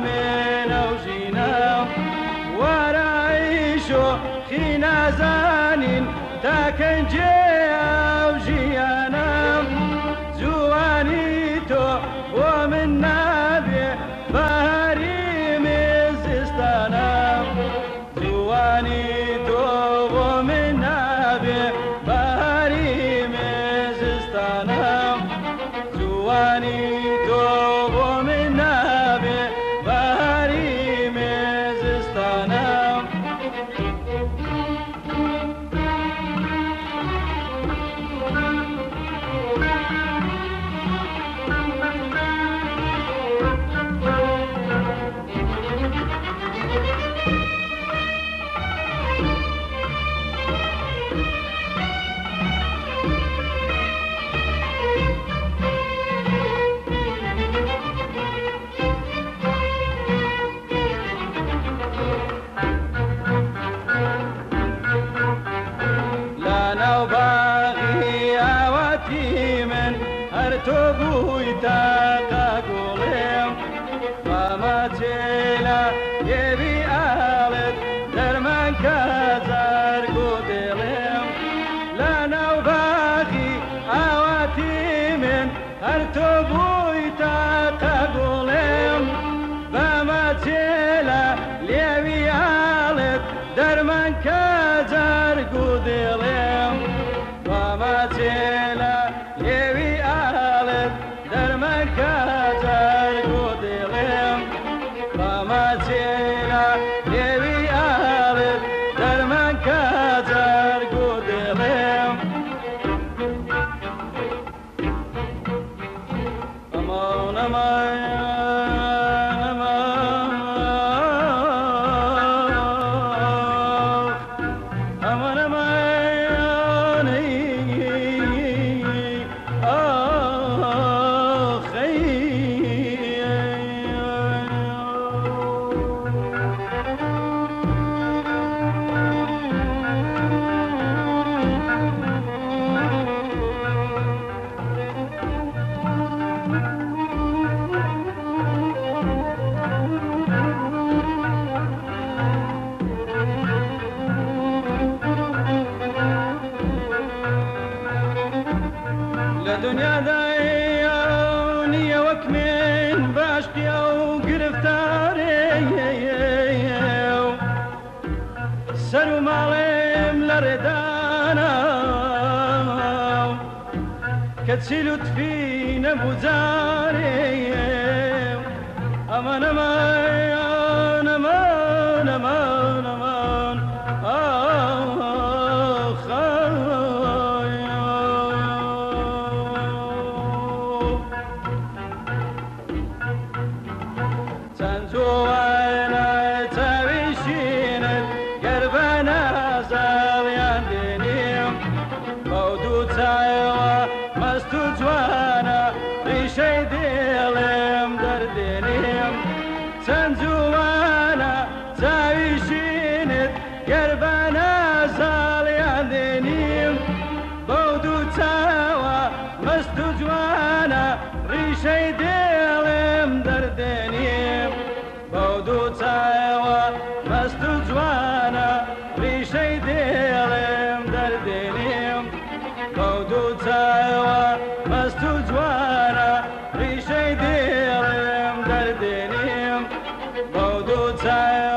من وجينا ورعيشو خينا زانين تاكن جيا وجيانا زواني تو ومن نبي بهاري مزستانا زواني تو ومن نبي بهاري مزستانا زواني تو ومن نبي بهاري مزستانا تبوي تاقاقوليم فما تيلا يبي آلت درمان كازار قدليم لنا وباقي آواتي من هر تبوي تاقاقوليم فما تيلا يبي آلت درمان كازار قدليم فما تيلا يبي درمان كازار قدليم فما تيلا يبي آلت درمان كازار قدليم أمان أمان أمان أمان لدنيا دايوني وكمين باشقي او قرفتاري سرو ماليم لردانا كتسيلو تفين ابو زاري امان امان امان امان امان تنزوانا تبيشينت قربنا زاليان دينيم بودو تايوا مستو جوانا ريشي ديلم دردينيم تنزوانا تبيشينت قربنا زاليان دينيم بودو تايوا مستو جوانا ريشي ديلم دردينيم بودو تايوا مستو جوانا ريشي ديلم دردينيم بودو تايوا مستو جوانا ريشي ديلم دردينيم بودو تايوا